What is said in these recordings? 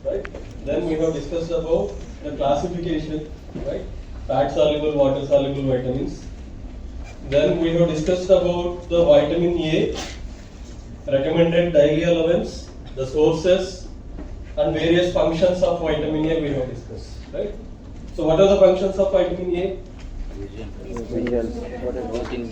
right? Then we have discussed about the classification, right? Fat soluble, water soluble vitamins. Then we have discussed about the vitamin A, recommended daily allowance, the sources, and various functions of vitamin A we have discussed, right? So what are the functions of vitamin A? Vision. What is working?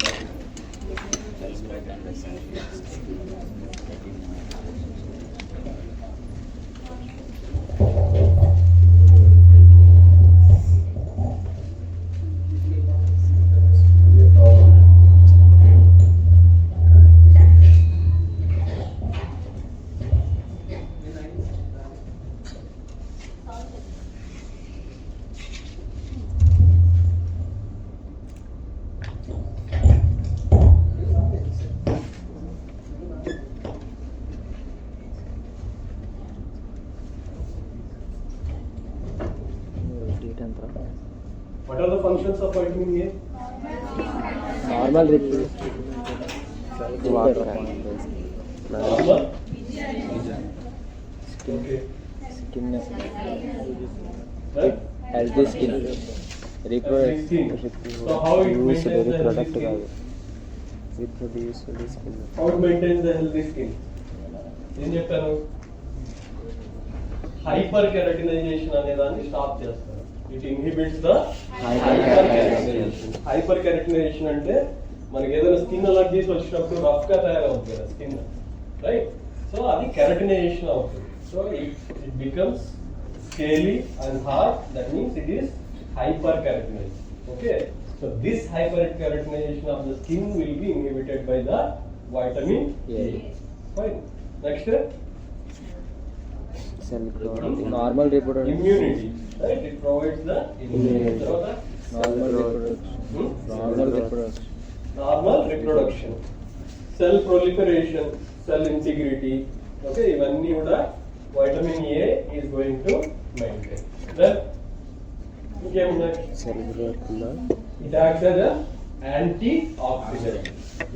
What are the functions of vitamin A? Normal reproduction. Water. Normal. Skin. Skin. Right? Healthy skin. Healthy skin. So how it maintains the healthy skin? Reproduce the skin. How it maintains the healthy skin? ఏం చెప్పాను, hyper కెరటినైజేషన్ అనే దాన్ని stop చేస్తారు. It inhibits the hyper కెరటినైజేషన్ అంటే మనకి ఏదైనా skin allergies వచ్చినప్పుడు rough గా తయారవుతుంది కదా స్కిన్, రైట్? సో అది కెరటినైజేషన్ అవుతుంది. So it becomes scaly and hard, that means it is hyper keratinize. Okay, so this hyper keratinization of the skin will be inhibited by the vitamin A. Fine. Next, Cell growth. Normal reproduction. immunity, right? It provides the immunity. Tarvata, Normal reproduction. Normal reproduction. normal reproduction, cell proliferation, cell integrity. Okay, ఇవన్నీ కూడా vitamin A is going to maintain. Then ఇంకేమున్నాయి? Cell growth. It acts as an antioxidant.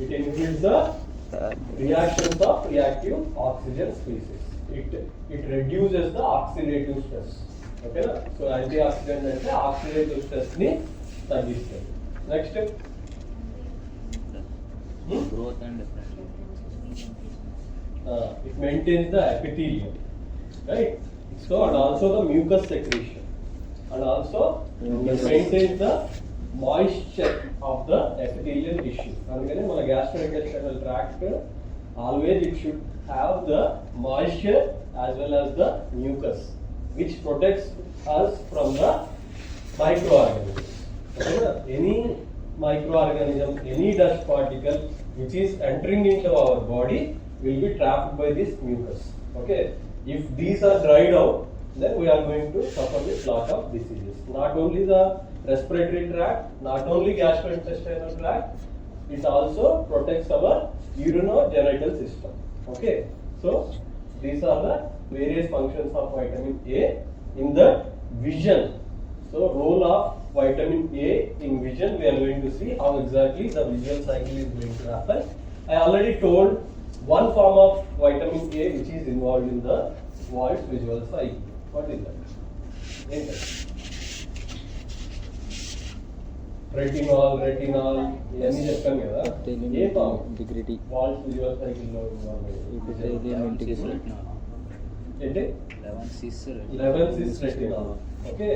It inhibits the reactions of reactive oxygen species. It reduces the oxidative stress. Okay na? So antioxidant ante oxidative stress ni తగ్గిస్తుంది. Next, Growth and it maintains the epithelium, right? So and also the mucus secretion, and also it maintains the moisture of the epithelial tissue. అందుకని మన gastrointestinal tract always it should have the moisture as well as the mucus, which protects us from the microorganisms. Okay? Any microorganism, any dust particle which is entering into our body will be trapped by this mucus. Okay, if these are dried out, then we are going to suffer with lot of diseases. Not only the respiratory tract, not only gastrointestinal tract, it also protects our urinogenital system. Okay, so these are the various functions of vitamin A in the vision. So role of vitamin A in vision, we are going to see how exactly the visual cycle is going to happen. I already told one form of vitamin A which is involved in the Wald's visual cycle. What is that? Retinol ఇవన్నీ చెప్పాను కదా. ఏ form integrity. Wald's visual cycle లో ఏంటి 11 cis retinol. Okay,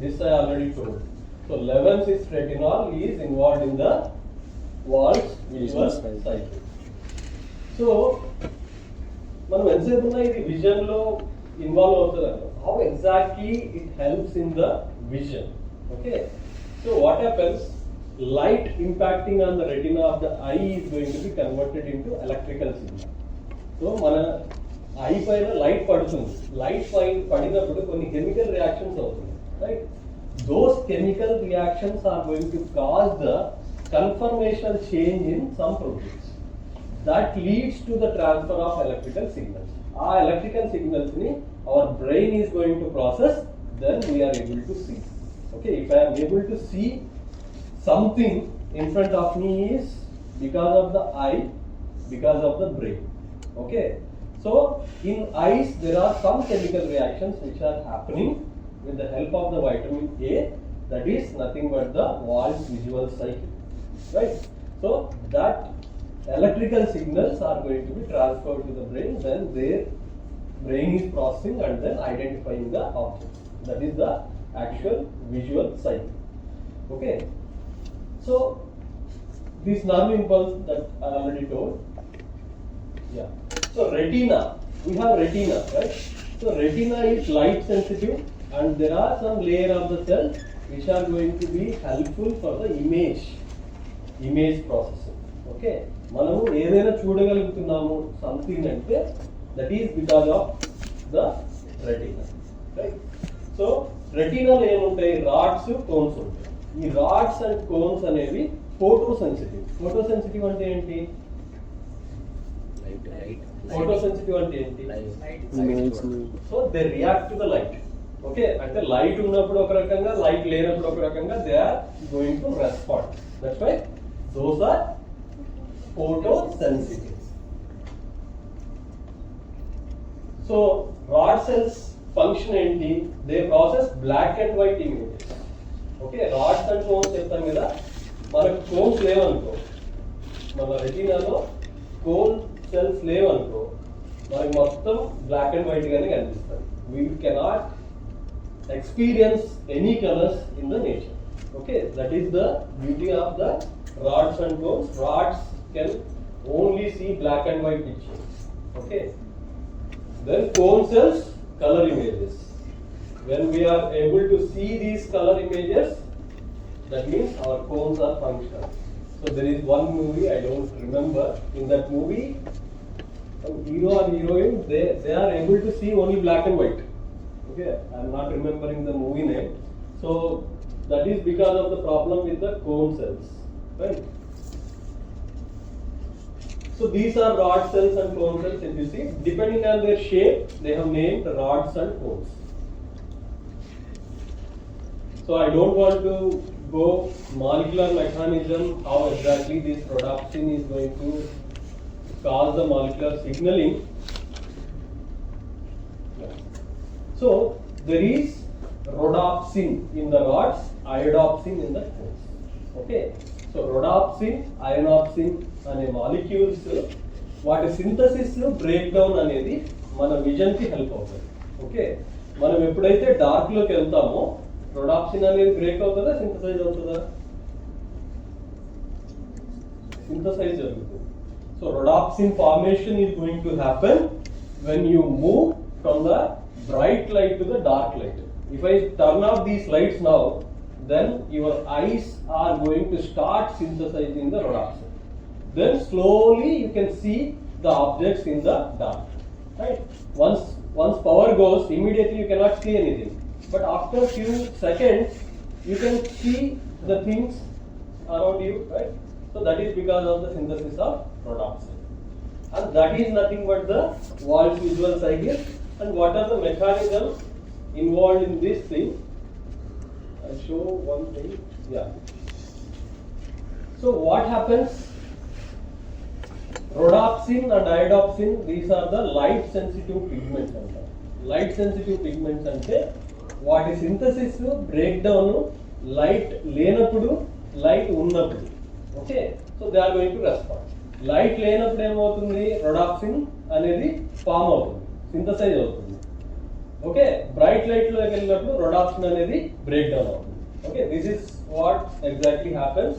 this I already told. So 11 cis retinol is involved in the Wald's visual cycle. So మనం ఎంతసేపు ఉన్నా ఇది విజన్ లో ఇన్వాల్వ్ అవుతుంది. How exactly it helps in the vision. Okay, so what happens, light impacting on the retina of the eye is going to be converted into electrical signal. So మన eye పైన light పడుతుంది, light పైన పడినప్పుడు కొన్ని chemical reactions అవుతుంది, right? Those chemical reactions are going to cause the conformational change in some proteins that leads to the transfer of electrical signals. ఆ electrical signals ni our brain is going to process, then we are able to see. Okay, if I am able to see something in front of me is because of the eye, because of the brain. Okay, So in eyes there are some chemical reactions which are happening with the help of the vitamin A, that is nothing but the Walsh visual cycle, right? So that electrical signals are going to be transferred to the brain, then their brain is processing and then identifying the object. That is the actual visual cycle. Okay, so this nerve impulse that I already told. Yeah. So retina, we have retina, right? So retina is light sensitive and there are some layer of the cells which are going to be helpful for the image processing. Okay, మనము ఏదైనా చూడగలుగుతున్నాము something అంటే that is because of the retina, right? So రెటీనాలో ఏముంటాయి? Rods, cones ఉంటాయి. ఈ rods and cones అనేవి photo sensitive అంటే ఏంటి? ఫోటో సెన్సిటివ్ అంటే ఏంటి? So they react to the light. Okay, అంటే లైట్ ఉన్నప్పుడు ఒక రకంగా, లైట్ లేనప్పుడు ఒక రకంగా they are going to respond. That's why those are photo sensitive. So rod cells function ఏంటి? They process black and white images. Okay, rods and cones చెప్తాం కదా, మనకు కోన్స్ లేవనుకో, మన రెటీనాలో కోన్ సెల్స్ లేవనుకో, మనకి మొత్తం బ్లాక్ అండ్ వైట్ గానే కనిపిస్తుంది. We cannot experience any colours in the nature. Okay, that is the beauty of the rods and cones. Rods can only see black and white pictures. Okay, then cone cells color images. When we are able to see these color images, that means our cones are functional. So there is one movie, I don't remember, in that movie some hero or heroine, they are able to see only black and white. Okay, I am not remembering the movie name. So that is because of the problem with the cone cells, right? So these are rod cells and cone cells. If you see, depending on their shape, they have named rods and cones. So I don't want to go molecular mechanism, how exactly this rhodopsin is going to cause the molecular signaling. So there is rhodopsin in the rods, iodopsin in the cones. Okay. So rhodopsin, iodopsin అనే molecules వాటి synthesis break down అనేది మన vision కి help అవుతుంది. Okay, మనం ఎప్పుడైతే dark లోకి వెళ్తామో రొడాప్సిన్ అనేది బ్రేక్ అవుతుందా, సింథసైజ్ అవుతుందా? సింథసైజ్ జరుగుతుంది. So rhodopsin formation is going to happen when you move from the bright light to the dark light. If I turn off these lights now, then your eyes are going to start synthesizing the rhodopsin. Then slowly you can see the objects in the dark, right? Once power goes, immediately you cannot see anything, but after few seconds you can see the things around you, right? So that is because of the synthesis of rhodopsin, and that is nothing but the Walsh visual cycle. And what are the mechanisms involved in this thing? I'll show one thing. Yeah. So what happens? Rhodopsin and iodopsin, these are the light sensitive pigments. Light sensitive pigments ante వాటి synthesis break down light లేనప్పుడు, light ఉన్నప్పుడు. Okay, so they are going to respond. Light లేనప్పుడు ఏమవుతుంది? Rhodopsin అనేది form అవుతుంది, synthesise అవుతుంది. Okay, bright light లోకి వెళ్ళినప్పుడు రొడాప్సిన్ అనేది బ్రేక్ డౌన్ అవుతుంది. Okay, this is what exactly happens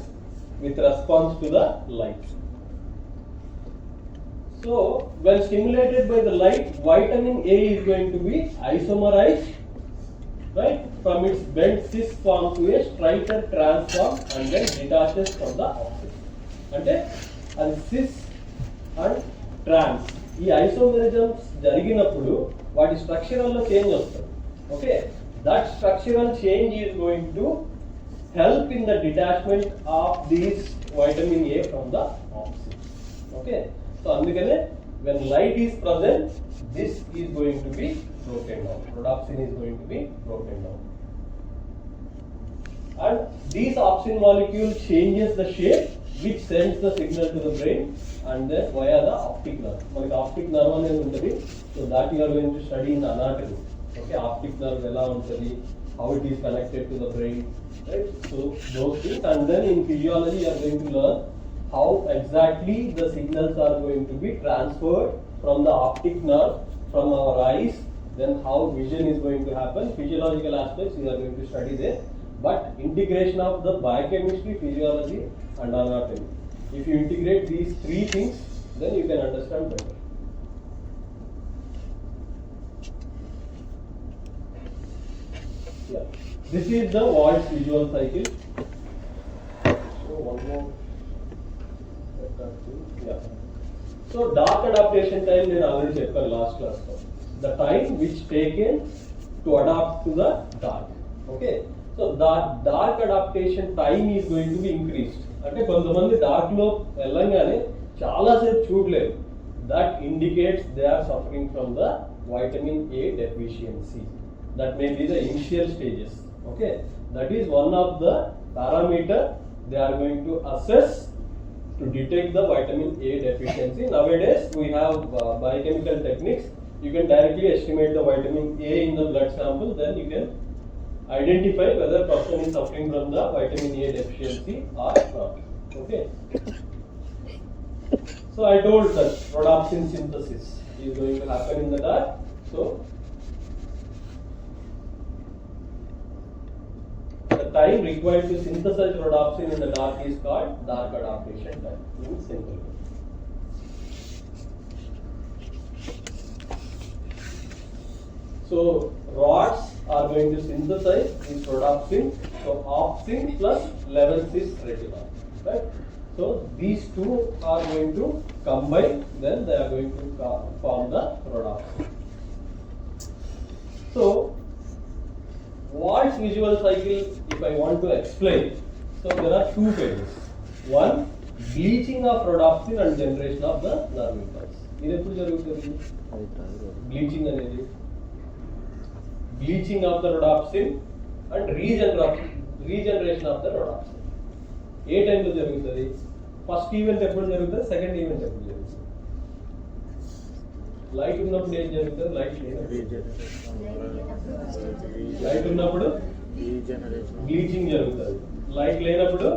with response to the light. So when stimulated by the light, vitamin A is going to be isomerized, right, from its bent cis form to a straighter transform and then detaches from the oxygen. అంటే అది sys and trans, ఈ ఐసోమెరిజమ్స్ జరిగినప్పుడు వాటి స్ట్రక్చరల్లో change వస్తుంది. Okay, that structural change is going to help in the detachment of these vitamin A from the oxygen. Okay, so అందుకనే when light is present, this is going to be broken down. Rhodopsin is going to be broken down, and these opsin molecule changes the shape which sends the signal to the brain and then via the optic nerve. మనకి optic nerve అనేది ఉంటుంది. So that you are going to study in anatomy. Okay, optic nerve ఎలా ఉంటుంది, how it is connected to the brain, right? So those things, and then in physiology you are going to learn how exactly the signals are going to be transferred from the optic nerve from our eyes, then how vision is going to happen. Physiological aspects we are going to study there, but integration of the biochemistry, physiology and anatomy, if you integrate these three things, then you can understand better. Yeah, this is the Waltz visual cycle. So one more. Yeah. So dark adaptation time నేను already చెప్పాను last class లో. The time which taken to adapt to the dark. Okay. So that dark adaptation time is going to be increased. అంటే కొంతమంది dark లో వెళ్ళంగానే చాలా సేపు చూడలేరు. That indicates they are suffering from the vitamin A deficiency. That may be the initial stages. Okay. That is one of the parameter they are going to assess to detect the vitamin A deficiency. Nowadays we have biochemical techniques. You can directly estimate the vitamin A in the blood sample, then you can identify whether person is suffering from the vitamin A deficiency or not. Okay. So I told that rhodopsin synthesis is going to happen in the dark. So the time required to synthesize rhodopsin in the dark is called dark adaptation time in simple way. So rods are going to synthesize this rhodopsin. So opsin plus 11-cis retinol, right? So these two are going to combine, then they are going to form the rhodopsin. So Waltz visual cycle, if I want to explain, so there are two phases. One, bleaching of rhodopsin and generation of the nerve impulse. ఇది ఎప్పుడు జరుగుతుంది? Bleaching అనేది bleaching of the rhodopsin and regeneration of the rhodopsin. ఏ టైంలో జరుగుతుంది? First event ఎప్పుడు జరుగుతుంది, second event ఎప్పుడు జరుగుతుంది? లైట్ ఉన్నప్పుడు ఏం జరుగుతుంది, లైట్ ఉన్నప్పుడు బ్లీచింగ్ జరుగుతుంది, లైట్ లేనప్పుడు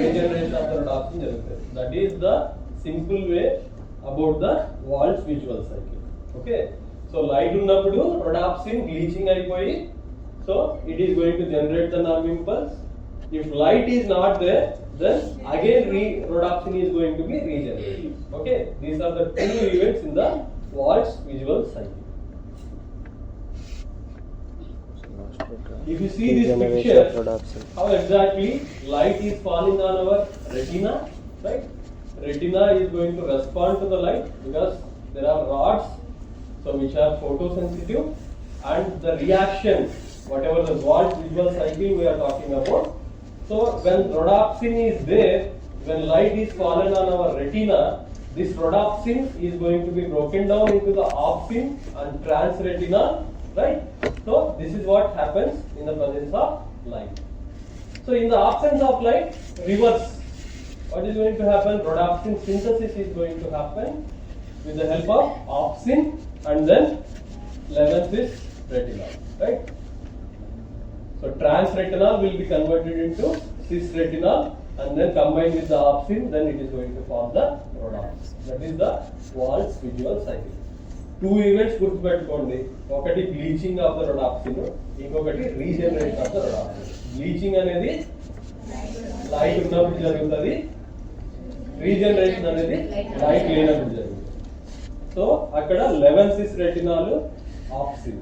రీజనరేషన్ ఆఫ్ ద rhodopsin జరుగుతుంది. That is the simple way about the Wald's visual cycle. Okay, so light ఉన్నప్పుడు rhodopsin బ్లీచింగ్ అయిపోయి, so it is going to generate the nerve impulse. If light is not there, then again rhodopsin is going to be regenerated. Okay, these are the two events in the Waltz visual cycle. If you see this picture, how exactly light is falling on our retina, right? Retina is going to respond to the light because there are rods, so which are photosensitive, and the reaction, whatever the Waltz visual cycle we are talking about. So when rhodopsin is there, when light is fallen on our retina, this rhodopsin is going to be broken down into the opsin and transretinal, right? So this is what happens in the presence of light. So in the absence of light, reverse. What is going to happen? Rhodopsin synthesis is going to happen with the help of opsin and then 11-cis retinol, right? So transretinal will be converted into cisretinal and then combined with the opsin, then it is going to form the rhodopsin. That is the Waltz visual cycle. Two events గుర్తుపెట్టుకోండి, ఒకటి bleaching of the rhodopsin, ఇంకొకటి regeneration of the rhodopsin. Bleaching అనేది light ఉన్నప్పుడు జరుగుతుంది, regeneration అనేది light లేనప్పుడు జరుగుతుంది. So అక్కడ 11-cis రెటినాల్, ఆప్సిన్,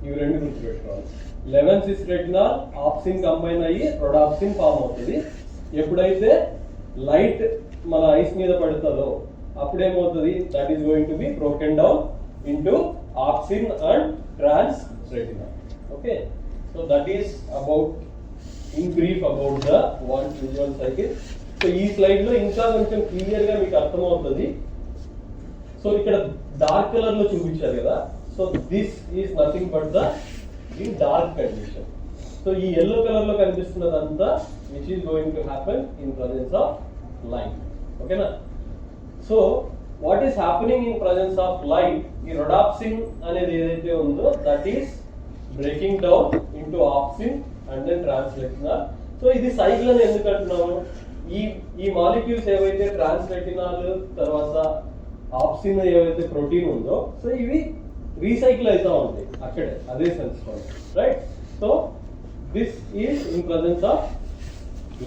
ఇవి రెండు గుర్తుపెట్టుకోవాలి. 11-cis రెటినాల్ ఆప్సిన్ కంబైన్ అయ్యి rhodopsin ఫామ్ అవుతుంది. ఎప్పుడైతే లైట్ మన ఐస్ మీద పడుతుందో అప్పుడేమవుతుంది, that is going to be broken down into opsin and trans retinol. Okay, so that is about in brief about the Wald's visual cycle. So ఈ slide లో ఇంకా కొంచెం క్లియర్ గా మీకు అర్థమవుతుంది. సో ఇక్కడ డార్క్ కలర్ లో చూపించారు కదా, so this is nothing but the in dark condition. So ఈ yellow కలర్ లో కనిపిస్తున్నదంతా which is going to happen in presence of light. Okay na? So what is happening in presence of light, ఈ rhodopsin అనేది ఏదైతే ఉందో that is breaking down into opsin and then transretinal. So ఇది cycle అని ఎందుకు అంటున్నాము, ఈ molecules ఏవైతే ట్రాన్స్రెటినాల్ తర్వాత ఆప్సిన్ ఏవైతే ప్రోటీన్ ఉందో సో ఇవి రీసైకిల్ అవుతా ఉంటాయి అక్కడే అదే సెన్స్ లో, right? So this is in presence of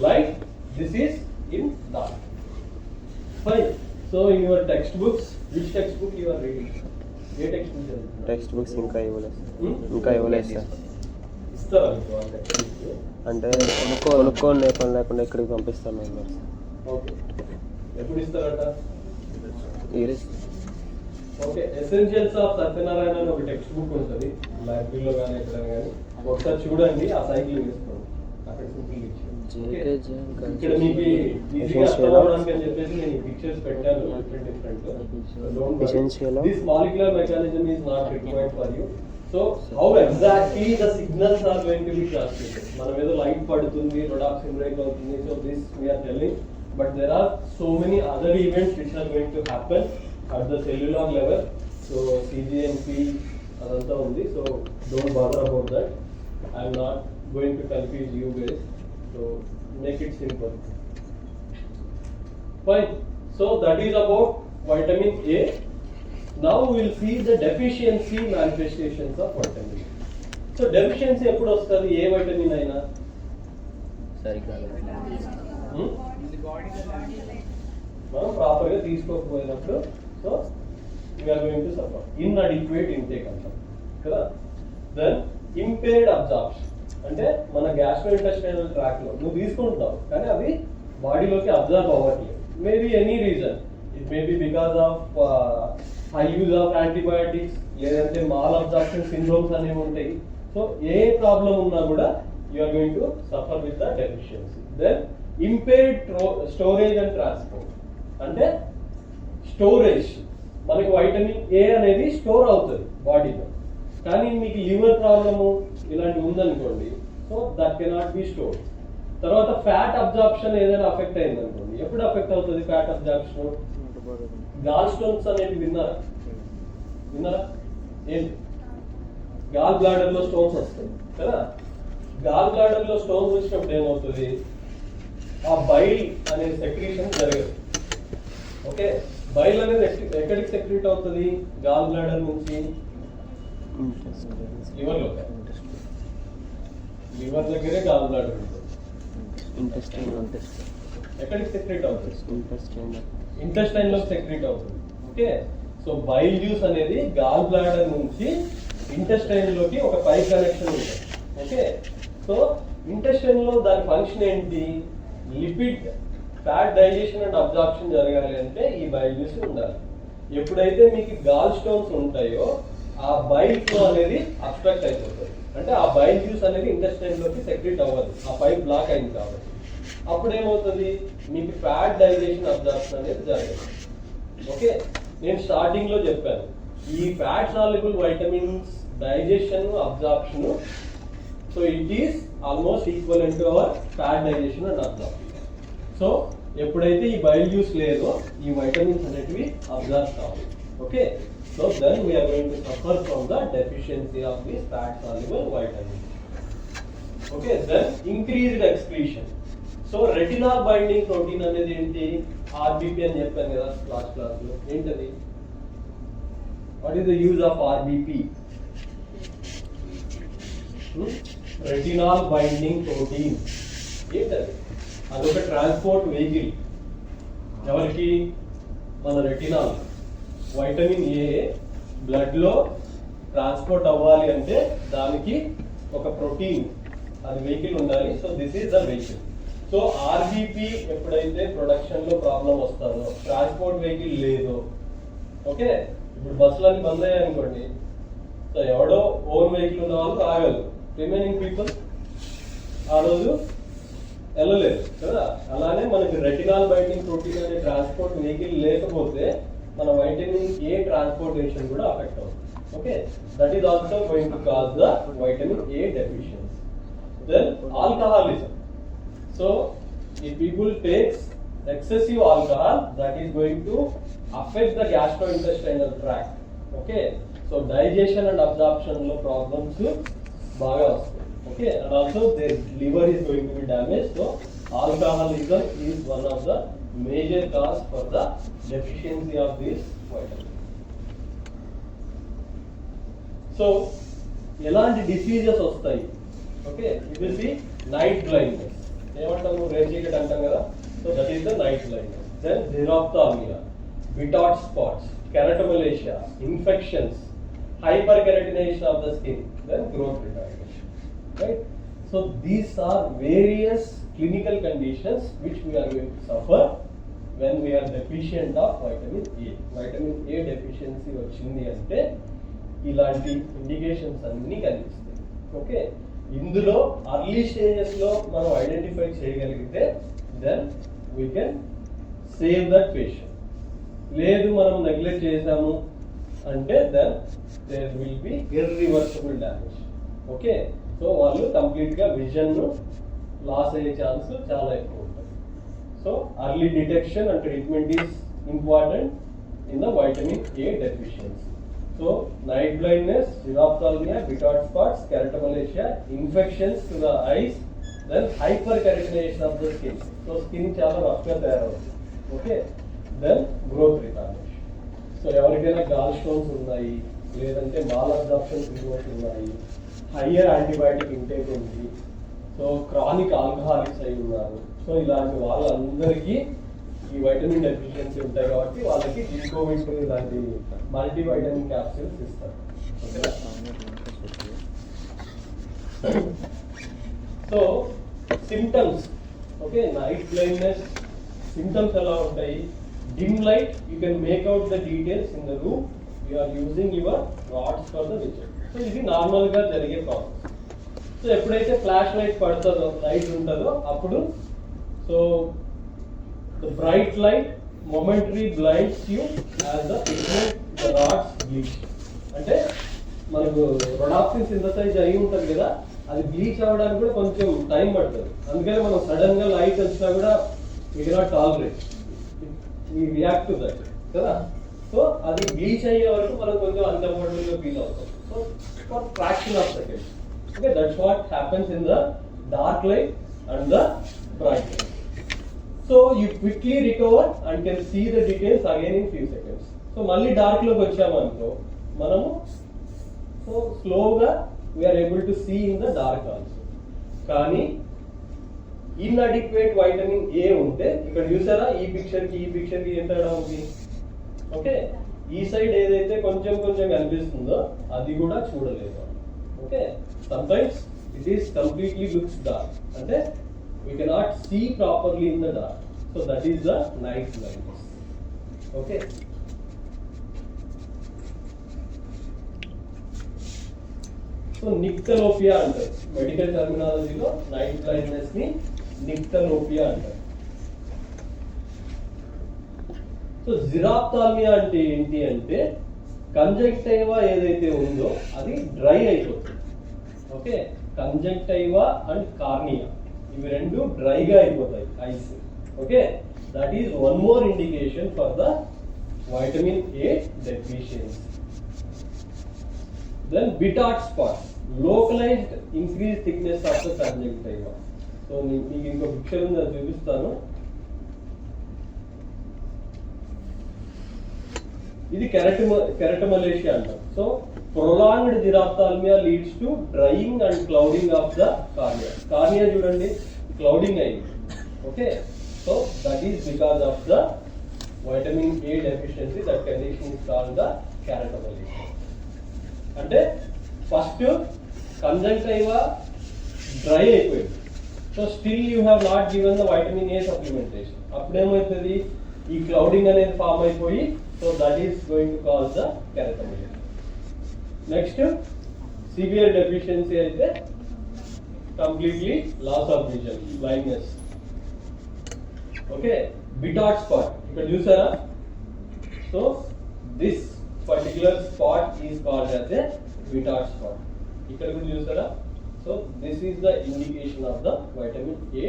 light, this is in dark. Fine. So in your text books, which text book you are reading? ఏ టెక్స్ట్ బుక్ చదువుతున్నారు? టెక్స్ట్ బుక్స్ ఇంకా ఇవ్వలేదు సార్. ఇస్తారా మీకు ఆ టెక్స్ట్ బుక్స్? అంటే కొనుక్కోండి పని లేకుండా ఇక్కడికి పంపిస్తాను నేను. ఓకే, ఎప్పుడు ఇస్తారట? ఈరోజు ఓకే, ఎసెన్షియల్స్ ఆఫ్ సత్యనారాయణ అని ఒక టెక్స్ట్ బుక్ ఉంటుంది లైబ్రరీలో కానీ ఎక్కడ కానీ, ఒకసారి చూడండి, ఆ సైకిల్ వేసుకోండి అక్కడ సింపుల్ ఇక్కడ మీకు ఈజీగా అర్థం అవడానికి అని చెప్పేసి నేను పిక్చర్స్ పెట్టాను different. This molecular mechanism is not required for you. So how exactly the signals are going to be transmitted. మనం ఏదో లైట్ పడుతుంది, రొడాప్సిన్ బ్రేక్ అవుతుంది, so this we're telling, but there are so many other events which are going to happen at the cellular level. So CGMP adanతా ఉంది, so don't bother about that. I am not going to confuse you guys, so make it simple. Fine. So that is about vitamin A. Now we will see the deficiency manifestations of vitamin A. So deficiency ఎప్పుడు వస్తుంది ఏ vitamin అయినా? సరిగ్గా మనం ప్రాపర్గా తీసుకోకపోయినప్పుడు so we are going to suffer. Inadequate intake అంటాం కదా. Then impaired absorption అంటే మన గ్యాస్ట్రోఇంటెస్టైనల్ ట్రాక్ లో నువ్వు తీసుకుంటున్నావు కానీ అవి బాడీలోకి అబ్జర్వ్ అవ్వట్లేదు. Maybe any reason, it may be because of high use of antibiotics, లేదంటే మాల్ అబ్జార్ప్షన్ సిండ్రోమ్స్ అనేవి ఉంటాయి. సో ఏ ప్రాబ్లం ఉన్నా కూడా you're going to suffer with the deficiency. Then impaired storage and transport అంటే స్టోరేజ్, మనకి vitamin A అనేది store అవుతుంది బాడీలో, కానీ మీకు లివర్ ప్రాబ్లము ఇలాంటివి ఉందనుకోండి, so that cannot be store. తర్వాత ఫ్యాట్ అబ్జార్ప్షన్ ఏదైనా అఫెక్ట్ అయింది అనుకోండి, ఎప్పుడు అఫెక్ట్ అవుతుంది ఫ్యాట్ అబ్జార్ప్షన్? గాల్ స్టోన్స్ అనేవి విన్నారా? ఏంటి? గాల్ బ్లాడర్ లో స్టోన్స్ వస్తాయి కదా. గాల్ బ్లాడర్ లో స్టోన్స్ వచ్చినప్పుడు ఏమవుతుంది, ఆ బైల్ అనే సెక్రీషన్ జరగదు. ఓకే, బైల్ అనేది ఎక్కడికి సెక్రీట్ అవుతుంది? గాల్ బ్లాడర్ నుంచి లివర్ లో. లివర్ దగ్గరే గాల్ బ్లాడర్ ఉంటుంది. ఎక్కడికి సెక్రీట్ అవుతుంది? ఇంటెస్టైన్ లో సెక్రీట్ అవుతుంది. ఓకే, సో బైల్ జ్యూస్ అనేది గాల్ బ్లాడర్ నుంచి ఇంటెస్టైన్ లోకి ఒక పైప్ కనెక్షన్ ఉంటుంది. ఓకే, సో ఇంటెస్టైన్ లో దాని ఫంక్షన్ ఏంటి? Lipid fat digestion and absorption జరగాలి అంటే ఈ బైల్ జ్యూస్ ఉండాలి. ఎప్పుడైతే మీకు గాల్ స్టోన్స్ ఉంటాయో ఆ బైల్ ఫ్లో అనేది అబ్స్ట్రక్ట్ అయిపోతుంది, అంటే ఆ బైల్ జ్యూస్ అనేది ఇంటెస్టైన్ లోకి సెక్రెట్ అవ్వదు, ఆ పైప్ బ్లాక్ అయింది కాబట్టి. అప్పుడు ఏమవుతుంది, మీకు ఫ్యాట్ డైజెషన్ అబ్జార్ప్షన్ అనేది జరగదు. ఓకే, నేను స్టార్టింగ్ లో చెప్పాను ఈ fat soluble vitamins digestion absorption, so it is almost equal to our fat digestion and absorption. So ఎప్పుడైతే ఈ బైల్ జ్యూస్ లేదో ఈ వైటమిన్స్ అనేటివి అబ్జర్వ్ కావాలి. Okay, so then we're going to suffer from the deficiency of this fat soluble vitamin. Okay, then increased excretion. So retinol binding protein అనేది ఏంటి? ఆర్బిపి అని చెప్పాను కదా లాస్ట్ క్లాస్ లో. ఏంటది? What is the use of RBP? Retinol binding protein ఏంటది? అదొక transport vehicle. ఎవరికి? మన రెటినాల్. వైటమిన్ ఏ బ్లడ్ లో ట్రాన్స్పోర్ట్ అవ్వాలి అంటే దానికి ఒక ప్రోటీన్, అది వెహికల్ ఉండాలి. So this is the vehicle. So RBP ఎప్పుడైతే ప్రొడక్షన్ లో ప్రాబ్లం వస్తుందో, ట్రాన్స్పోర్ట్ వెహికల్ లేదో, ఓకే, ఇప్పుడు బస్సులన్నీ బంద్ అయ్యాయి అనుకోండి, సో ఎవడో ఓన్ వెహికల్ ఉన్న వాళ్ళు ఆగలరు, రిమైనింగ్ పీపుల్ ఆ రోజు వెళ్ళలేదు కదా. అలానే మనకి రెటినాల్ బైండింగ్ ప్రోటీన్ అనే ట్రాన్స్పోర్ట్ వెహికల్ లేకపోతే మన వైటమిన్ ఏ ట్రాన్స్పోర్టేషన్ కూడా అఫెక్ట్ అవుతుంది. Okay, that is also going to cause the vitamin A deficiency. Then alcoholism. So ఈ people takes excessive alcohol that is going to affect the gastrointestinal tract. Okay, so digestion and absorption lo problems baga vastayi. Okay, and also their liver is going to be damaged. So alcoholism is one of the major cause for the deficiency of this vitamin. So ఎలాంటి diseases వస్తాయి? Okay, it will be night blindness. ఏమంటాము? రేర్ చీకటి అంటాం కదా. So that is the night blindness. Then xerophthalmia, బిటాట్ spots, keratomalacia, infections, hyper keratinization of the skin, then growth retardation. Right? So these are various clinical conditions which we are going to suffer when we are deficient of vitamin A. Vitamin A deficiency వచ్చింది అంటే ఇలాంటి indications అన్ని కనిపిస్తాయి. Okay, ఇందులో early stages లో మనం identify చేయగలిగితే then we can save that patient. లేదు మనం నెగ్లెక్ట్ చేసాము అంటే then there will be irreversible damage. Okay, so వాళ్ళు కంప్లీట్ గా విజన్ లాస్ అయ్యే ఛాన్స్ చాలా ఎక్కువ ఉంటుంది. So early detection and treatment is important in the vitamin A deficiency. So night blindness, xerophthalmia, బిటాట్ spots, keratomalacia, infections to the eyes, then hyper keratinization of the skin. So skin చాలా rough గా తయారవుతుంది. Okay, then growth retardation. So ఎవరికైనా gall stones ఉన్నాయి, లేదంటే malabsorption syndromes ఉన్నాయి, higher antibiotic intake ఉంది, so chronic alcoholics అయి ఉన్నారు, సో ఇలాంటి వాళ్ళందరికీ ఈ వైటమిన్ డెఫిషియన్సీ ఉంటాయి కాబట్టి వాళ్ళకి జింకోవిట్ ఇలాంటి మల్టీ వైటమిన్ క్యాప్సూల్స్ ఇస్తారు. So symptoms, okay, night blindness symptoms ఎలా ఉంటాయి? Dim light, you can make out the details in the room, you are using your rods for the vision. So ఇది normal గా జరిగే process. So ఎప్పుడైతే flash light పడుతుందో, light ఉంటుందో అప్పుడు so the bright light momentary blinds you as the pigment the rods bleach. అంటే మనకు rhodopsin synthesise అయి ఉంటుంది కదా, అది బ్లీచ్ అవ్వడానికి కూడా కొంచెం టైం పడుతుంది. అందుకని మనం సడన్ గా లైట్ వచ్చినా కూడా we cannot tolerate, we react to that కదా. సో అది బ్లీచ్ అయ్యే వరకు మనం కొంచెం అన్కంఫర్టబుల్ గా ఫీల్ అవుతాం. So for fraction of second. Okay, that's what happens in the dark light and the bright light. So you quickly recover and can see the details again in few seconds. So మళ్ళీ dark లోకి వచ్చామనుకో మనము so స్లోగా we are able to see in the dark also. కానీ inadequate vitamin A ఉంటే ఇక్కడ చూసారా, ఈ picture కి ఏం తేడా ఉంది? ఓకే, ఈ సైడ్ ఏదైతే కొంచెం కొంచెం కనిపిస్తుందో అది కూడా చూడలేదు. Okay, sometimes it is completely looks dark, ante we cannot see properly in the dark, so that is the night blindness. Okay, so nyctalopia ante medical terminology lo night blindness ni nyctalopia ante. So జిరాప్థాల్మియా అంటే ఏంటి అంటే కంజంక్టివా ఏదైతే ఉందో అది dry అయిపోతుంది. Okay, కంజంక్టివా and cornea ఇవి రెండు డ్రైగా అయిపోతాయి eyes. Okay, that is one more indication for the vitamin A deficiency. Then Bitot spots, localized increase thickness of the conjunctiva. So మీకు ఇంకో పిక్చర్ ఉంది, అది చూపిస్తాను. ఇది కెరటోమలేషియా అంటాం. So prolonged xerophthalmia leads to drying and clouding of the cornea. Cornea చూడండి clouding అయింది. Okay, so that is because of the vitamin A deficiency. That condition is called the keratomalacia. అంటే first conjunctiva dry అయిపోయింది, so still you have not given the vitamin A supplementation. అప్పుడేమవుతుంది, ఈ clouding అనేది form అయిపోయి so that is going to cause the keratomalacia. Next severe deficiency అయితే completely loss of vision, blindness. Okay, Bitot spot ఇక్కడ చూసారా. So this particular spot is called as a Bitot spot. ఇక్కడ కూడా చూసారా. So this is the indication of the vitamin A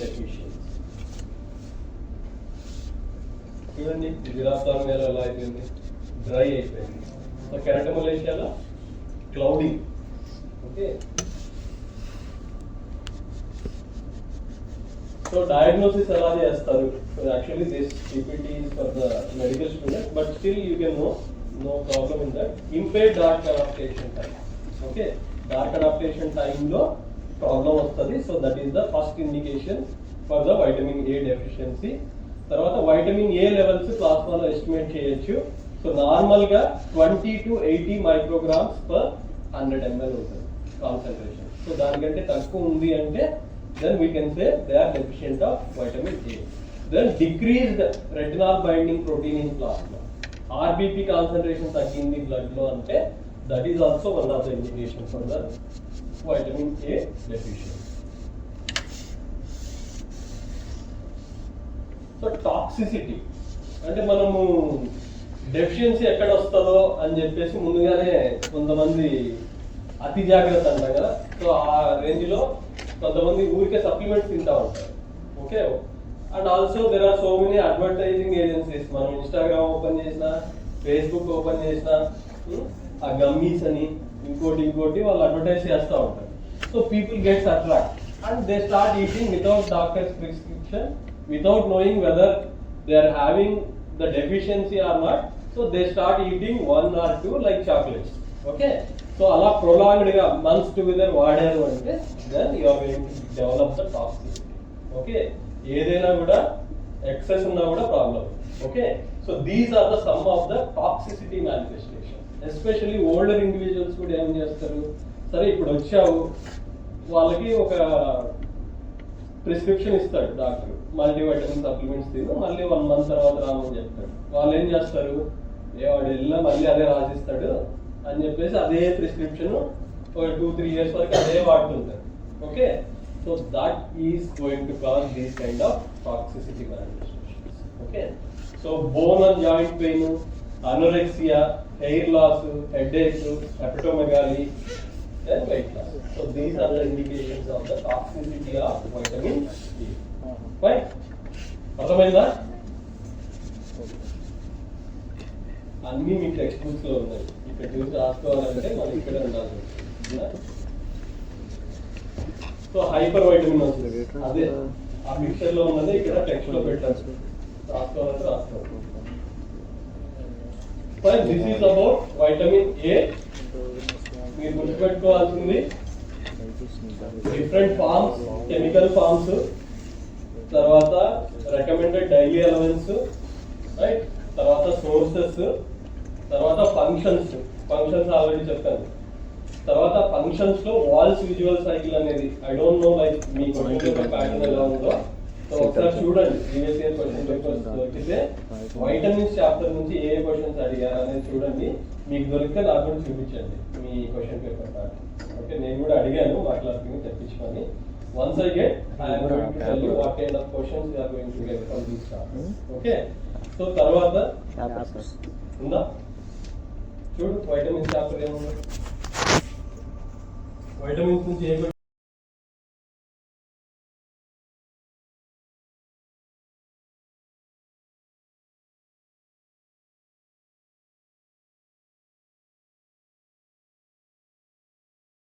deficiency. చూడండి జిరాఫ్తాన్మేలో ఎలా అయిపోయింది, డ్రై అయిపోయింది. So కెరటోమలేషియాలో cloudy. Okay, so diagnosis ఎలా చేస్తారు? Actually this PPT is for the medical student, but still you can know, no problem in that. Impaired dark adaptation time. Okay, dark adaptation time లో problem వస్తుంది. So that is the first indication for the vitamin A deficiency. తర్వాత vitamin A levels ప్లాస్మాలో estimate చేయొచ్చు. So normal గా 20 to 80 micrograms per 100 ml ఉంటుంది concentration. So దానికంటే తక్కువ ఉంది అంటే then we can say they are deficient of vitamin A. Then decreased retinol binding protein in plasma. RBP concentration తగ్గింది blood లో అంటే that is also one of the indications for the vitamin A deficiency. So toxicity అంటే మనము deficiency ఎక్కడ వస్తుందో అని చెప్పేసి ముందుగానే కొంతమంది అతి జాగ్రత్త అంటాం కదా. సో ఆ రేంజ్ లో కొంతమంది ఊరికే సప్లిమెంట్స్ తింటా ఉంటారు. Okay, and also there are so many advertising agencies. మనం ఇన్స్టాగ్రామ్ ఓపెన్ చేసినా, ఫేస్బుక్ ఓపెన్ చేసినా ఆ గమ్మీస్ అని ఇంకోటి వాళ్ళు అడ్వర్టైజ్ చేస్తూ ఉంటారు. So people gets attract and they start eating without doctors prescription, without knowing whether they are having the deficiency or not. So they start eating 1 or 2 like chocolates. Okay, so అలా prolonged గా months together వాడారు అంటే then you are going to develop the toxicity. Okay, ఏదైనా కూడా excess ఉన్నా కూడా problem. Okay, so these are the some of the toxicity manifestation. Especially older individuals కూడా ఏం చేస్తారు, సరే ఇప్పుడు వచ్చావు వాళ్ళకి ఒక ప్రిస్క్రిప్షన్ ఇస్తాడు డాక్టర్, మల్టీవైటమిన్ సప్లిమెంట్స్ తిను, మళ్ళీ 1 month తర్వాత రామని చెప్తాడు. వాళ్ళు ఏం చేస్తారు, వాడు వెళ్ళినా మళ్ళీ అదే రాసిస్తాడు అని చెప్పేసి అదే ప్రిస్క్రిప్షన్ ఒక 2-3 years వరకు అదే వాడుతుంటారు. Okay, so that is going to cause these kind of toxicity manifestations. Okay, so bone and joint pain, anorexia, hair loss, headache, hepatomegaly, then weight loss. So these are the indications of the toxicity of vitamin E. Right? అర్థమైందా? అన్ని మీ text books లో ఉన్నాయి. ఇక్కడ చూసి రాసుకోవాలంటే మనం ఇక్కడే ఉండాలి. So hyper vitamin వస్తుంది, అదే ఆ పిక్చర్ లో ఉన్నది ఇక్కడ టెక్స్ట్ లో పెట్టాలి. రాసుకోవాలంటే రాసుకోవాలి. This is about vitamin A. మీరు గుర్తుపెట్టుకోవాల్సింది డిఫరెంట్ ఫార్మ్స్, కెమికల్ ఫార్మ్స్, తర్వాత రికమెండెడ్ డైలీ అలవెన్స్, రైట్, తర్వాత సోర్సెస్, తర్వాత ఫంక్షన్స్ ఆల్రెడీ చెప్పాను. తర్వాత ఫంక్షన్స్ లో వాల్స్ విజువల్ సైకిల్ అనేది I don't know like me question paper pattern ఎలా ఉందో. సో ఒకసారి చూడండి, ప్రీవియస్ ఇయర్ క్వశ్చన్ పేపర్స్ దొరికితే వైటమిన్స్ చాప్టర్ నుంచి ఏ క్వశ్చన్స్ అడిగారు అనేది చూడండి. మీకు దొరికితే నాకు కూడా చూపించండి మీ క్వశ్చన్ పేపర్ ప్యాటర్న్. ఓకే, నేను కూడా అడిగాను మా క్లాస్ కి తెప్పించుకొని. Once I get I am going to tell you what kind of questions you are going to get from this chapter. Okay, so తర్వాత ఉందా చూడు వైటమిన్స్ చాప్టర్ ఏముంది, వైటమిన్స్ నుంచి ఏ